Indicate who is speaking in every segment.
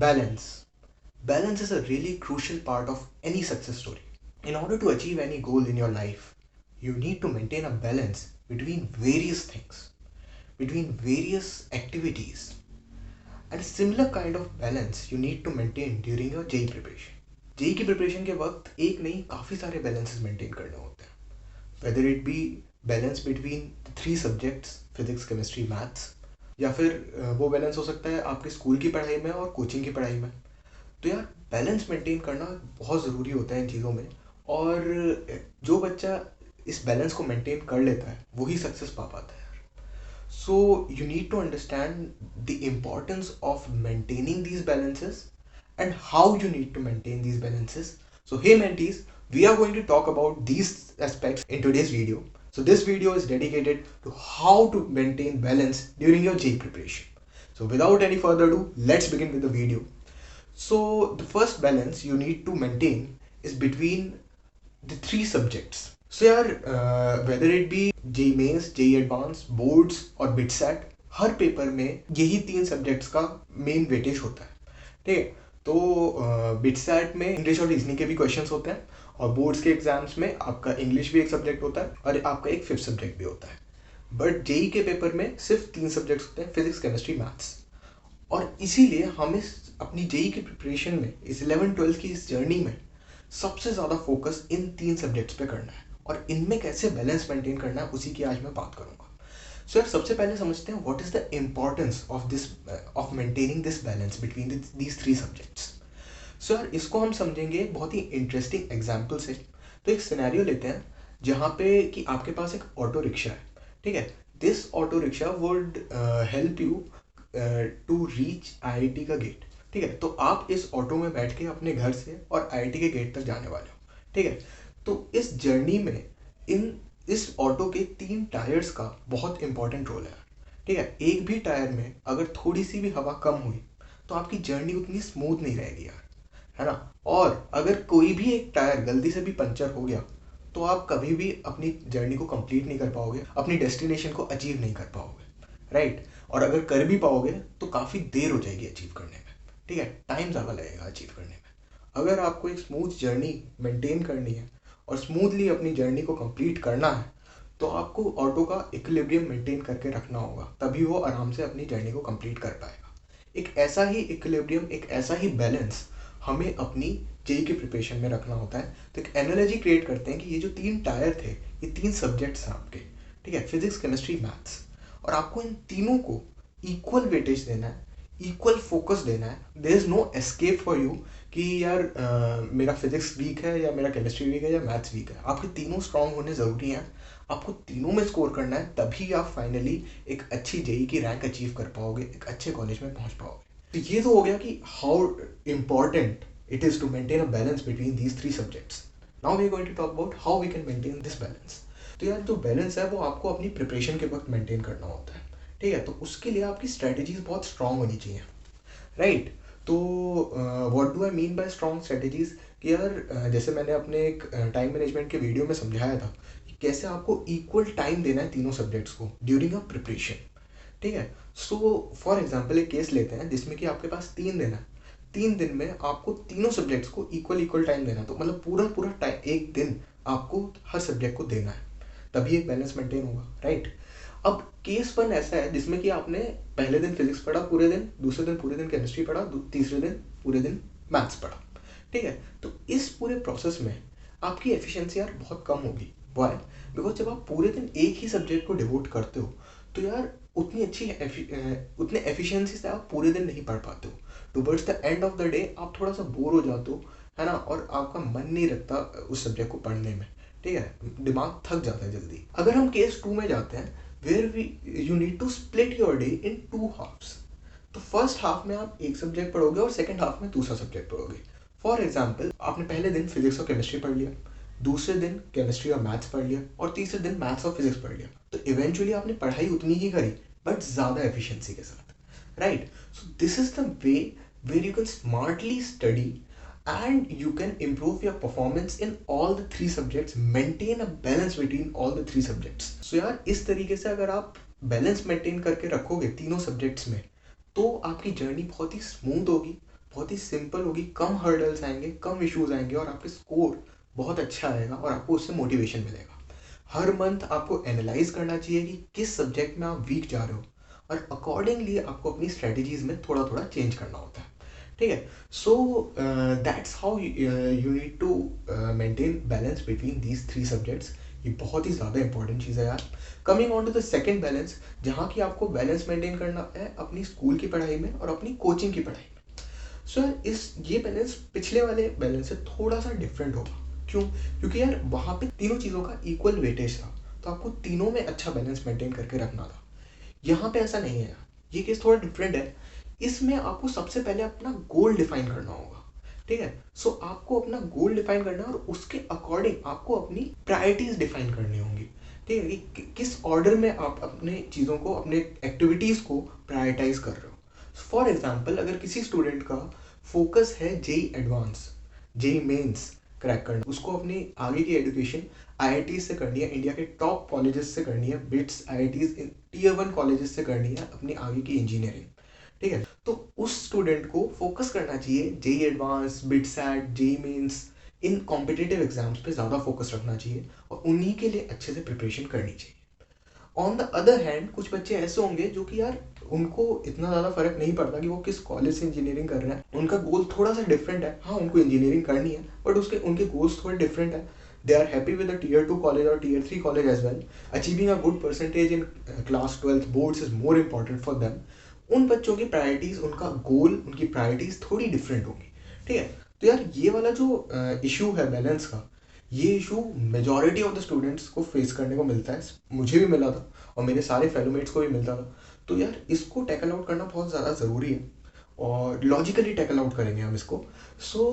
Speaker 1: Balance. Balance is a really crucial part of any success story. In order to achieve any goal in your life, you need to maintain a balance between various things, between various activities, and a similar kind of balance you need to maintain during your JEE preparation. JEE की preparation के वक्त एक नहीं काफ़ी सारे balances maintain करने होते हैं, whether it be balance between the three subjects physics, chemistry, maths, या फिर वो बैलेंस हो सकता है आपके स्कूल की पढ़ाई में और कोचिंग की पढ़ाई में। तो यार बैलेंस मेंटेन करना बहुत ज़रूरी होता है इन चीज़ों में, और जो बच्चा इस बैलेंस को मेंटेन कर लेता है वही सक्सेस पा पाता है। So you need to understand the importance of maintaining these balances and how you need to maintain these balances. So hey mentees, we are going to talk about these aspects in today's video. So this video is dedicated to how to maintain balance during your JEE preparation. So without any further ado, let's begin with the video. So the first balance you need to maintain is between the three subjects. So यार whether it be JEE Mains, JEE Advanced, boards और BITSAT, हर paper में यही तीन subjects का main weightage होता है, ठीक है। तो बिटसैट में इंग्लिश और रीजनिंग के भी क्वेश्चंस होते हैं, और बोर्ड्स के एग्जाम्स में आपका इंग्लिश भी एक सब्जेक्ट होता है और आपका एक फिफ्थ सब्जेक्ट भी होता है। बट जेई के पेपर में सिर्फ तीन सब्जेक्ट्स होते हैं, फिजिक्स, केमिस्ट्री, मैथ्स। और इसीलिए हम इस अपनी जेई की प्रिपरेशन में, इस 11-12 की इस जर्नी में सबसे ज़्यादा फोकस इन तीन सब्जेक्ट्स पे करना है, और इनमें कैसे बैलेंस मेंटेन करना है उसी की आज मैं बात करूंगा। सो यार सबसे पहले समझते हैं what is the importance of maintaining this balance between these three subjects. So यार इसको हम समझेंगे बहुत ही इंटरेस्टिंग एग्जाम्पल से। तो एक सिनेरियो लेते हैं जहाँ पे कि आपके पास एक ऑटो रिक्शा है, ठीक है। This auto rickshaw would help you to reach IIT का गेट, ठीक है। तो आप इस ऑटो में बैठ के अपने घर से और आईआईटी के गेट तक जाने वाले हो, ठीक है। तो इस जर्नी में इस ऑटो के तीन टायर्स का बहुत इंपॉर्टेंट रोल है, ठीक है। एक भी टायर में अगर थोड़ी सी भी हवा कम हुई तो आपकी जर्नी उतनी स्मूथ नहीं रहेगी यार, है ना। और अगर कोई भी एक टायर गलती से भी पंचर हो गया तो आप कभी भी अपनी जर्नी को कंप्लीट नहीं कर पाओगे, अपनी डेस्टिनेशन को अचीव नहीं कर पाओगे, राइट। और अगर कर भी पाओगे तो काफ़ी देर हो जाएगी अचीव करने में, ठीक है। टाइम ज़्यादा लगेगा अचीव करने में। अगर आपको एक स्मूथ जर्नी मेंटेन करनी है और स्मूथली अपनी जर्नी को कंप्लीट करना है तो आपको ऑटो का इक्विलिब्रियम मेंटेन करके रखना होगा, तभी वो आराम से अपनी जर्नी को कंप्लीट कर पाएगा। एक ऐसा ही इक्विलिब्रियम, एक ऐसा ही बैलेंस हमें अपनी जेई की प्रिपरेशन में रखना होता है। तो एक एनालॉजी क्रिएट करते हैं कि ये जो तीन टायर थे, ये तीन सब्जेक्ट्स हैं आपके, ठीक है, फिजिक्स, केमिस्ट्री, मैथ्स, और आपको इन तीनों को इक्वल वेटेज देना है, इक्वल फोकस देना है। There is no escape for you कि यार मेरा फिजिक्स वीक है या मेरा केमिस्ट्री वीक है या मैथ्स वीक है। आपके तीनों स्ट्रांग होने ज़रूरी हैं, आपको तीनों में स्कोर करना है, तभी आप फाइनली एक अच्छी जेई की रैंक अचीव कर पाओगे, एक अच्छे कॉलेज में पहुंच पाओगे। तो ये तो हो गया कि how important it is to maintain a balance between these three subjects. Now we are going to talk about how we can maintain this balance. तो यार जो बैलेंस है वो आपको अपनी प्रिपरेशन के वक्त मेंटेन करना होता है, ठीक है। तो उसके लिए आपकी स्ट्रेटजीज बहुत स्ट्रांग होनी चाहिए, राइट। तो what do I mean by strong strategies कि यार जैसे मैंने अपने एक टाइम मैनेजमेंट के वीडियो में समझाया था कि कैसे आपको इक्वल टाइम देना है तीनों सब्जेक्ट्स को ड्यूरिंग अ प्रिपरेशन, ठीक है। सो फॉर एग्जाम्पल एक केस लेते हैं जिसमें कि आपके पास 3 दिन है। 3 दिन में आपको तीनों सब्जेक्ट्स को इक्वल टाइम देना है। तो मतलब पूरा टाइम, एक दिन आपको हर सब्जेक्ट को देना है, तभी एक बैलेंस मेंटेन होगा, राइट। अब केस 1 ऐसा है जिसमें कि आपने पहले दिन फिजिक्स पढ़ा पूरे दिन, दूसरे दिन पूरे दिन केमिस्ट्री पढ़ा, तीसरे दिन पूरे दिन मैथ्स पढ़ा, ठीक है। तो इस पूरे प्रोसेस में आपकी एफिशिएंसी यार बहुत कम होगी। वाई? बिकॉज जब आप पूरे दिन एक ही सब्जेक्ट को डिवोट करते हो तो यार उतनी उतने एफिशिएंसी से आप पूरे दिन नहीं पढ़ पाते हो। Towards the end of the day आप थोड़ा सा बोर हो जाते हो, है ना, और आपका मन नहीं लगता उस सब्जेक्ट को पढ़ने में, ठीक है। दिमाग थक जाता है जल्दी। अगर हम केस 2 में जाते हैं, where you need to split your day in 2 halves. तो फर्स्ट हाफ में आप एक सब्जेक्ट पढ़ोगे और सेकंड हाफ में दूसरा सब्जेक्ट पढ़ोगे। फॉर एग्जाम्पल आपने पहले दिन फिजिक्स और केमिस्ट्री पढ़ लिया, दूसरे दिन केमिस्ट्री और मैथ्स पढ़ लिया, और तीसरे दिन मैथ्स और फिजिक्स पढ़ लिया। तो इवेंचुअली आपने पढ़ाई उतनी ही करी बट ज़्यादा एफिशिएंसी के साथ, right. So this is the way where you can smartly study and you can improve your performance in all the 3 subjects, maintain a balance between all the 3 subjects. So यार इस तरीके से अगर आप balance maintain करके रखोगे तीनों subjects में तो आपकी जर्नी बहुत ही स्मूथ होगी, बहुत ही सिंपल होगी, कम हर्डल्स आएंगे, कम इश्यूज आएंगे और आपके स्कोर बहुत अच्छा आएगा और आपको उससे मोटिवेशन मिलेगा। हर मंथ आपको एनालाइज करना चाहिए कि किस सब्जेक्ट में आप वीक जा रहे हो और अकॉर्डिंगली आपको अपनी स्ट्रेटजीज में थोड़ा थोड़ा चेंज करना होता है। ठीक है, so that's how you need to maintain balance between these three subjects. ये बहुत ही ज़्यादा इंपॉर्टेंट चीज़ है यार। Coming on to the second balance, जहाँ की आपको बैलेंस मेंटेन करना है अपनी स्कूल की पढ़ाई में और अपनी कोचिंग की पढ़ाई में। सो यार इस ये बैलेंस पिछले वाले बैलेंस से थोड़ा सा डिफरेंट होगा। क्यों? क्योंकि यार वहाँ पे तीनों चीज़ों का इक्वल वेटेज था, तो आपको तीनों में अच्छा बैलेंस मेंटेन करके रखना था। यहाँ पे ऐसा नहीं है, ये केस थोड़ा डिफरेंट है। इसमें आपको सबसे पहले अपना गोल डिफाइन करना होगा। ठीक है, सो आपको अपना गोल डिफाइन करना है और उसके अकॉर्डिंग आपको अपनी प्रायोरिटीज डिफाइन करनी होंगी। ठीक है, किस ऑर्डर में आप अपने चीज़ों को, अपने एक्टिविटीज़ को प्रायोरिटाइज कर रहे हो। फॉर एग्जाम्पल, अगर किसी स्टूडेंट का फोकस है JEE advance, JEE mains crack करना, उसको अपनी आगे की एजुकेशन आईआईटी से करनी है, इंडिया के टॉप कॉलेजेस से करनी है, बिट्स आईआईटीज टियर 1 कॉलेजेस से करनी है अपनी आगे की इंजीनियरिंग। ठीक है, तो उस स्टूडेंट को फोकस करना चाहिए जेई एडवांस, बिट्सैट, जेई मेंस, इन कॉम्पिटिटिव एग्जाम्स पे ज़्यादा फोकस रखना चाहिए और उन्हीं के लिए अच्छे से प्रिपरेशन करनी चाहिए। ऑन द अदर हैंड कुछ बच्चे ऐसे होंगे जो कि यार उनको इतना ज़्यादा फर्क नहीं पड़ता कि वो किस कॉलेज से इंजीनियरिंग कर रहे हैं, उनका गोल थोड़ा सा डिफरेंट है। हाँ, उनको इंजीनियरिंग करनी है बट उसके उनके गोल्स थोड़े डिफरेंट है। They are happy with the tier 2 college और tier 3 college as well. Achieving a good percentage in class 12 boards is more important for them. उन बच्चों की प्रायोरिटीज, उनका गोल, उनकी प्रायोरिटीज थोड़ी डिफरेंट होगी। ठीक है, तो यार ये वाला जो इशू है बैलेंस का, ये issue majority of the students को फेस करने को मिलता है। मुझे भी मिला था और मेरे सारे फेलोमेट्स को भी मिलता था। तो यार इसको टैकल आउट करना बहुत ज़्यादा ज़रूरी है और लॉजिकली टैकल आउट करेंगे हम इसको। सो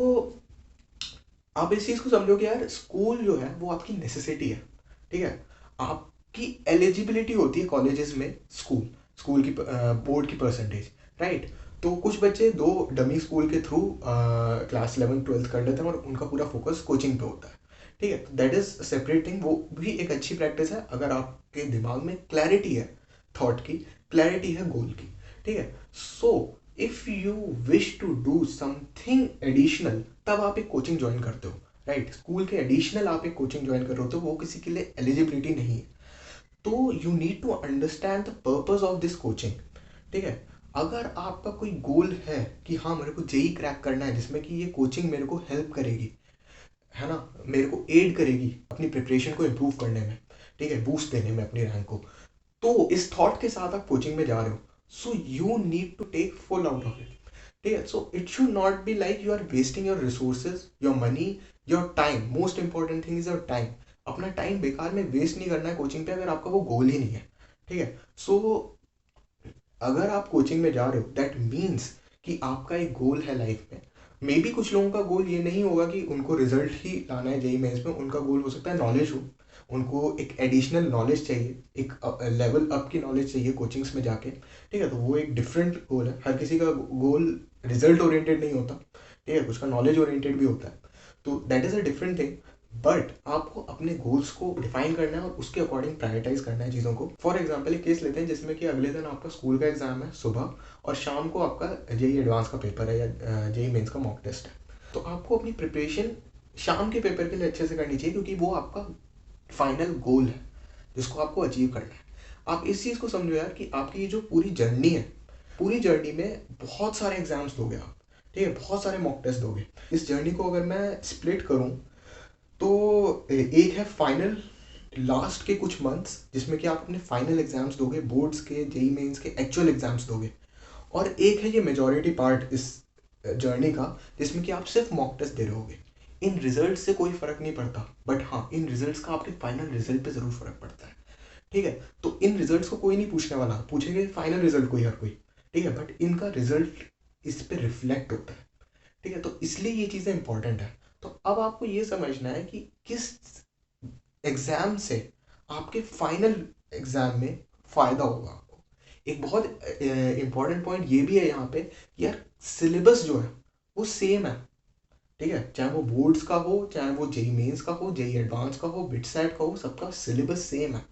Speaker 1: आप इस चीज़ को समझो कि यार स्कूल जो है वो आपकी नेसेसिटी है। ठीक है, आपकी एलिजिबिलिटी होती है कॉलेजेस में स्कूल स्कूल की बोर्ड की परसेंटेज, राइट। तो कुछ बच्चे दो डमी स्कूल के थ्रू क्लास 11 12 कर लेते हैं और उनका पूरा फोकस कोचिंग पे होता है। ठीक है, दैट इज सेपरेट थिंग, वो भी एक अच्छी प्रैक्टिस है अगर आपके दिमाग में क्लैरिटी है, थॉट की क्लैरिटी है, गोल की। ठीक है, so if you wish to do something additional, तब आप एक कोचिंग ज्वाइन करते हो, राइट। स्कूल के एडिशनल आप एक कोचिंग ज्वाइन कर रहे हो तो वो किसी के लिए एलिजिबिलिटी नहीं है। तो you need to understand the purpose of this coaching. ठीक है, अगर आपका कोई गोल है कि हाँ मेरे को जेई क्रैक करना है जिसमें कि ये कोचिंग मेरे को हेल्प करेगी, है ना, मेरे को एड करेगी अपनी प्रिपरेशन को इम्प्रूव करने में, ठीक है, बूस्ट देने में अपनी रैंक को, तो इस थॉट के साथ आप कोचिंग में जा रहे हो, so you need to take full out of it. ठीक है, so it should not be like you are wasting your resources, your money, your time. Most important thing is your time. अपना time बेकार में waste नहीं करना है coaching पे अगर आपका वो गोल ही नहीं है। ठीक है, सो अगर आप कोचिंग में जा रहे हो दैट मीन्स कि आपका एक गोल है लाइफ में। मे बी कुछ लोगों का गोल ये नहीं होगा कि उनको रिजल्ट ही लाना है जेई मेंस में, उनका गोल हो सकता है नॉलेज हो, उनको एक एडिशनल नॉलेज चाहिए, एक लेवल अप की नॉलेज चाहिए कोचिंग्स में जाके। ठीक है, तो वो एक डिफरेंट गोल है। हर किसी का गोल रिजल्ट ओरिएंटेड नहीं होता। ठीक है, कुछ का नॉलेज ओरिएंटेड भी होता है, तो that is a different thing. But आपको अपने गोल्स को डिफाइन करना है और उसके अकॉर्डिंग प्रायोरिटाइज करना है चीज़ों को। फॉर एग्जाम्पल एक केस लेते हैं जिसमें कि अगले दिन आपका स्कूल का एग्जाम है सुबह और शाम को आपका जेई एडवांस का पेपर है या जेई मेंस का मॉक टेस्ट है। तो आपको अपनी प्रिपरेशन शाम के पेपर के लिए अच्छे से करनी चाहिए क्योंकि वो आपका फाइनल गोल है जिसको आपको अचीव करना है। आप इस चीज़ को समझो यार कि आपकी ये जो पूरी जर्नी है, पूरी जर्नी में बहुत सारे एग्जाम्स दोगे आप। ठीक है, बहुत सारे मॉक टेस्ट दोगे। इस जर्नी को अगर मैं स्प्लिट करूँ तो एक है फाइनल, लास्ट के कुछ मंथ्स जिसमें कि आप अपने फाइनल एग्जाम्स दोगे, बोर्ड्स के, जेई मेंस के एक्चुअल एग्जाम्स दोगे। और एक है ये मेजॉरिटी पार्ट इस जर्नी का जिसमें कि आप सिर्फ मॉक टेस्ट दे रहे होगे। इन रिजल्ट से कोई फर्क नहीं पड़ता, बट हाँ इन रिजल्ट्स का आपके फाइनल रिजल्ट पे जरूर फर्क पड़ता है। ठीक है, तो इन रिजल्ट्स को कोई नहीं पूछने वाला, पूछेंगे फाइनल रिजल्ट कोई हर कोई। ठीक है, बट इनका रिजल्ट इस पे रिफ्लेक्ट होता है। ठीक है, तो इसलिए ये चीज़ें इंपॉर्टेंट है। तो अब आपको ये समझना है कि किस एग्जाम से आपके फाइनल एग्जाम में फायदा होगा आपको। एक बहुत इंपॉर्टेंट पॉइंट ये भी है यहाँ पे, यार सिलेबस जो है वो सेम है। ठीक है, चाहे वो बोर्ड्स का हो, चाहे वो जेई मेंस का हो, जेई एडवांस का हो, बिटसैट का हो, सबका सिलेबस सेम है।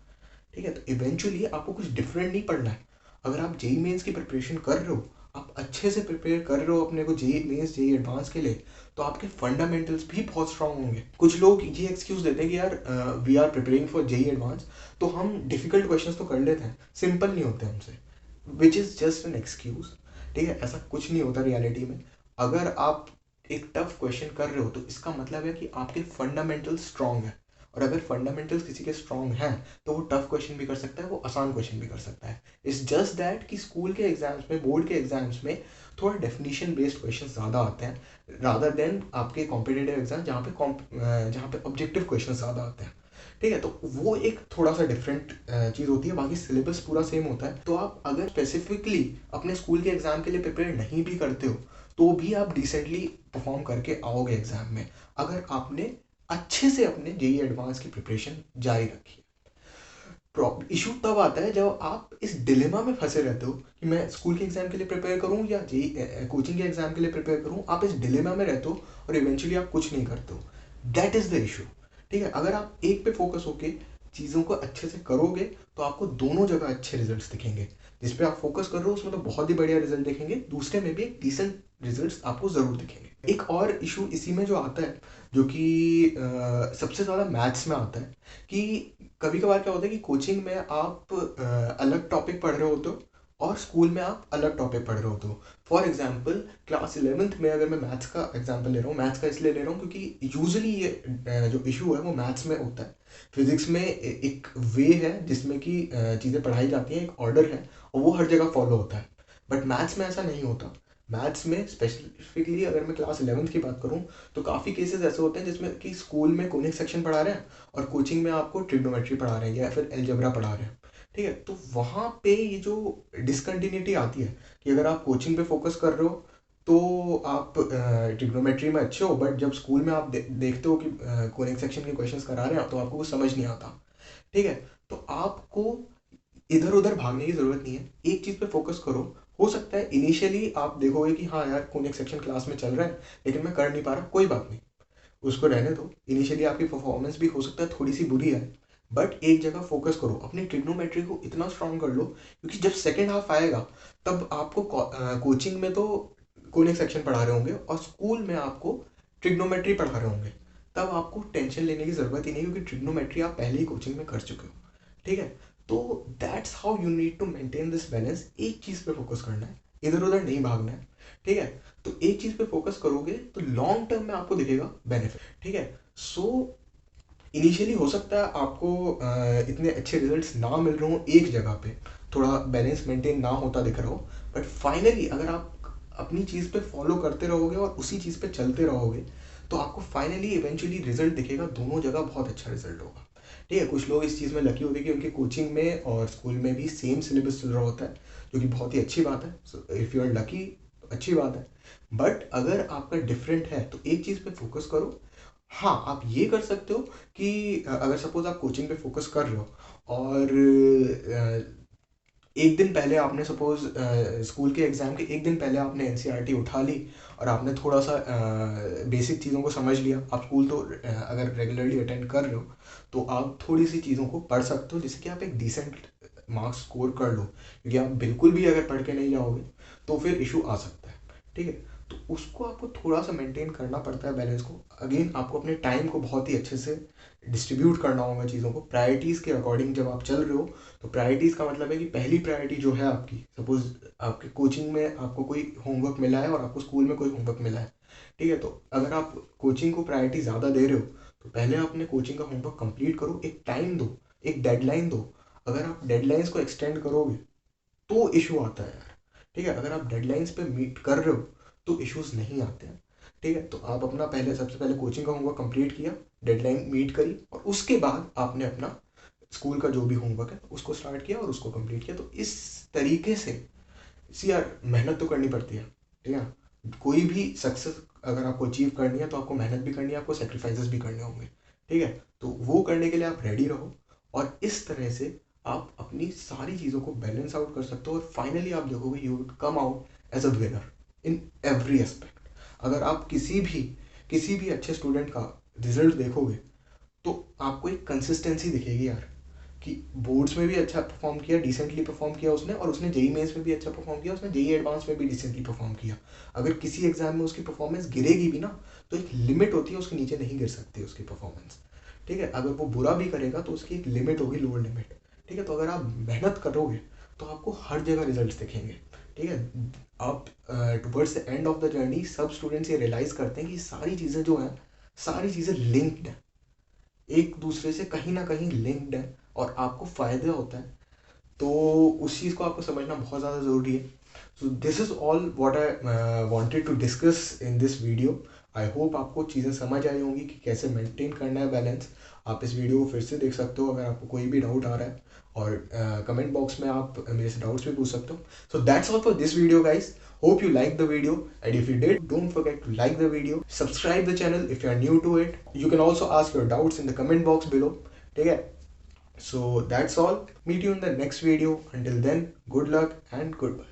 Speaker 1: ठीक है, तो इवेंचुअली आपको कुछ डिफरेंट नहीं पढ़ना है। अगर आप जेई मेंस की प्रिपरेशन कर रहे हो, आप अच्छे से प्रिपेयर कर रहे हो अपने को जेई मेंस जेई एडवांस के लिए, तो आपके फंडामेंटल्स भी बहुत स्ट्रांग होंगे। कुछ लोग ये एक्सक्यूज देते हैं कि यार we are preparing for JEE advance, तो हम डिफिकल्ट क्वेश्चंस तो कर लेते हैं, सिंपल नहीं होते हमसे, which is just an excuse. ठीक है, ऐसा कुछ नहीं होता रियलिटी में। अगर आप एक टफ क्वेश्चन कर रहे हो तो इसका मतलब है कि आपके फंडामेंटल्स स्ट्रांग है, और अगर फंडामेंटल्स किसी के स्ट्रांग हैं तो वो टफ क्वेश्चन भी कर सकता है, वो आसान क्वेश्चन भी कर सकता है। इट्स जस्ट दैट कि स्कूल के एग्जाम्स में, बोर्ड के एग्जाम्स में थोड़ा डेफिनेशन बेस्ड क्वेश्चन ज़्यादा आते हैं रादर देन आपके कॉम्पिटेटिव एग्जाम जहाँ पे ऑब्जेक्टिव क्वेश्चन ज़्यादा आते हैं। ठीक है, तो वो एक थोड़ा सा डिफरेंट चीज़ होती है, बाकी सिलेबस पूरा सेम होता है। तो आप अगर स्पेसिफिकली अपने स्कूल के एग्जाम के लिए प्रिपेयर नहीं भी करते हो तो भी आप डिसेंटली परफॉर्म करके आओगे एग्जाम में, अगर आपने अच्छे से अपने जेई एडवांस की प्रिपरेशन जारी रखी। इशू तब आता है जब आप इस डिलेमा में फंसे रहते हो कि मैं स्कूल के एग्जाम के लिए प्रिपेयर करूं या जेई कोचिंग के एग्जाम के लिए प्रिपेयर करूं। आप इस डिलेमा में रहते हो और इवेंचुअली आप कुछ नहीं करते हो। That is the issue. ठीक है, अगर आप एक पे फोकस होके चीज़ों को अच्छे से करोगे तो आपको दोनों जगह अच्छे रिजल्ट्स दिखेंगे। जिस पे आप फोकस कर रहे हो उसमें तो बहुत ही बढ़िया रिजल्ट दिखेंगे, दूसरे में भी एक डिसेंट रिजल्ट्स आपको ज़रूर दिखेंगे। एक और इशू इसी में जो आता है, जो कि सबसे ज़्यादा मैथ्स में आता है, कि कभी कभार क्या होता है कि कोचिंग में आप अलग टॉपिक पढ़ रहे होते हो और स्कूल में आप अलग टॉपिक पढ़ रहे होते हो। फॉर एग्जाम्पल क्लास 11th में अगर मैं मैथ्स का एग्जाम्पल ले रहा हूँ, मैथ्स का इसलिए ले रहा हूँ क्योंकि यूजुअली ये जो इशू है वो मैथ्स में होता है। फिजिक्स में एक वे है जिसमें कि चीज़ें पढ़ाई जाती हैं, एक ऑर्डर है और वो हर जगह फॉलो होता है। बट मैथ्स में ऐसा नहीं होता। मैथ्स में स्पेसिफिकली अगर मैं क्लास 11th की बात करूँ तो काफ़ी केसेस ऐसे होते हैं जिसमें कि स्कूल में कोनिक सेक्शन पढ़ा रहे हैं और कोचिंग में आपको ट्रिग्नोमेट्री पढ़ा रहे हैं या फिर अलजेब्रा पढ़ा रहे हैं। ठीक है, तो वहाँ पे ये जो डिसकंटिन्यूटी आती है कि अगर आप कोचिंग पे फोकस कर रहे हो तो आप ट्रिग्नोमेट्री में अच्छे हो, बट जब स्कूल में आप देखते हो कि कोनिक सेक्शन के क्वेश्चंस करा रहे हैं तो आपको वो समझ नहीं आता। ठीक है, तो आपको इधर उधर भागने की जरूरत नहीं है, एक चीज पे फोकस करो। हो सकता है इनिशियली आप देखोगे कि हाँ यार कोनिक सेक्शन क्लास में चल रहा है लेकिन मैं कर नहीं पा रहा, कोई बात नहीं, उसको रहने दो। इनिशियली आपकी परफॉर्मेंस भी हो सकता है थोड़ी सी बुरी है, बट एक जगह फोकस करो, अपनी ट्रिग्नोमेट्री को इतना स्ट्रांग कर लो क्योंकि जब सेकेंड हाफ आएगा तब आपको कोचिंग में तो कोनिक सेक्शन पढ़ा रहे होंगे और स्कूल में आपको ट्रिग्नोमेट्री पढ़ा रहे होंगे, तब आपको टेंशन लेने की ज़रूरत ही नहीं क्योंकि ट्रिग्नोमेट्री आप पहले ही कोचिंग में कर चुके हो। ठीक है, तो that's how you need to maintain this balance. एक चीज़ पे फोकस करना है, इधर उधर नहीं भागना है। ठीक है, तो एक चीज़ पे फोकस करोगे तो लॉन्ग टर्म में आपको दिखेगा बेनिफिट। ठीक है, सो इनिशियली हो सकता है आपको इतने अच्छे रिजल्ट्स ना मिल रहे हो एक जगह पे, थोड़ा बैलेंस मेंटेन ना होता दिख रहा हो, बट फाइनली अगर आप अपनी चीज़ पे फॉलो करते रहोगे और उसी चीज़ पे चलते रहोगे तो आपको फाइनली इवेंचुअली रिजल्ट दिखेगा, दोनों जगह बहुत अच्छा रिजल्ट होगा। ठीक है, कुछ लोग इस चीज़ में लकी होते हैं कि उनके कोचिंग में और स्कूल में भी सेम सिलेबस चल रहा होता है, जो कि बहुत ही अच्छी बात है। So if you are lucky तो अच्छी बात है, बट अगर आपका डिफरेंट है तो एक चीज़ पे फोकस करो। हाँ, आप ये कर सकते हो कि अगर सपोज आप कोचिंग पे फोकस कर रहे हो और एक दिन पहले आपने सपोज स्कूल के एग्ज़ाम के एक दिन पहले आपने एनसीईआरटी उठा ली और आपने थोड़ा सा बेसिक चीज़ों को समझ लिया। आप स्कूल तो अगर रेगुलरली अटेंड कर रहे हो तो आप थोड़ी सी चीज़ों को पढ़ सकते हो जिससे कि आप एक डिसेंट मार्क्स स्कोर कर लो, क्योंकि आप बिल्कुल भी अगर पढ़ के नहीं जाओगे तो फिर इशू आ सकता है। ठीक है, तो उसको आपको थोड़ा सा मेंटेन करना पड़ता है बैलेंस को। अगेन आपको अपने टाइम को बहुत ही अच्छे से डिस्ट्रीब्यूट करना होगा चीज़ों को प्रायोरिटीज़ के अकॉर्डिंग। जब आप चल रहे हो तो प्रायोरिटीज़ का मतलब है कि पहली प्रायोरिटी जो है आपकी, सपोज आपके कोचिंग में आपको कोई होमवर्क मिला है और आपको स्कूल में कोई होमवर्क मिला है। ठीक है, तो अगर आप कोचिंग को प्रायोरिटी ज़्यादा दे रहे हो तो पहले अपने कोचिंग का होमवर्क कंप्लीट करो, एक टाइम दो, एक डेडलाइन दो। अगर आप डेडलाइंस को एक्सटेंड करोगे तो इशू आता है यार। ठीक है, अगर आप डेडलाइंस पे मीट कर रहे हो तो इश्यूज नहीं आते हैं। ठीक है, तो आप अपना पहले सबसे पहले कोचिंग का होमवर्क कंप्लीट किया, डेडलाइन मीट करी और उसके बाद आपने अपना स्कूल का जो भी होमवर्क है उसको स्टार्ट किया और उसको कंप्लीट किया। तो इस तरीके से सी यार मेहनत तो करनी पड़ती है। ठीक है, कोई भी सक्सेस अगर आपको अचीव करनी है तो आपको मेहनत भी करनी है, आपको सेक्रीफाइसेस भी करने होंगे। ठीक है, तो वो करने के लिए आप रेडी रहो और इस तरह से आप अपनी सारी चीज़ों को बैलेंस आउट कर सकते हो और फाइनली आप देखोगे you would come out as a winner in every aspect. अगर आप किसी भी अच्छे स्टूडेंट का रिजल्ट देखोगे तो आपको एक कंसिस्टेंसी दिखेगी यार। कि बोर्ड्स में भी अच्छा परफॉर्म किया, डिसेंटली परफॉर्म किया उसने, और उसने जेई मेंस में भी अच्छा परफॉर्म किया, उसने जेई एडवांस में भी डिसेंटली परफॉर्म किया। अगर किसी एग्जाम में उसकी परफॉर्मेंस गिरेगी भी ना, तो एक लिमिट होती है, उसके नीचे नहीं गिर सकती उसकी परफॉर्मेंस। ठीक है, अगर वो बुरा भी करेगा तो उसकी एक लिमिट होगी, लोअर लिमिट। ठीक है, तो अगर आप मेहनत करोगे तो आपको हर जगह रिजल्ट दिखेंगे। ठीक है, आप towards the end of the journey सब स्टूडेंट्स ये रियलाइज करते हैं कि सारी चीज़ें जो हैं, सारी चीज़ें लिंक्ड हैं, एक दूसरे से कहीं ना कहीं लिंक्ड है, और आपको फ़ायदा होता है। तो उस चीज़ को आपको समझना बहुत ज़्यादा ज़रूरी है। So this is all what I wanted to discuss in this video. I hope आपको चीज़ें समझ आई होंगी कि कैसे मेंटेन करना है बैलेंस। आप इस वीडियो को फिर से देख सकते हो अगर आपको कोई भी डाउट आ रहा है, और कमेंट बॉक्स में आप मेरे से डाउट्स भी पूछ सकते हो। So that's all for this video guys. Hope you liked the video, and if you did, don't forget to like the video, subscribe the channel if you are new to it. You can also ask your doubts in the comment box below. ठीक है, so that's all. Meet you in the next video. Until then, good luck and goodbye.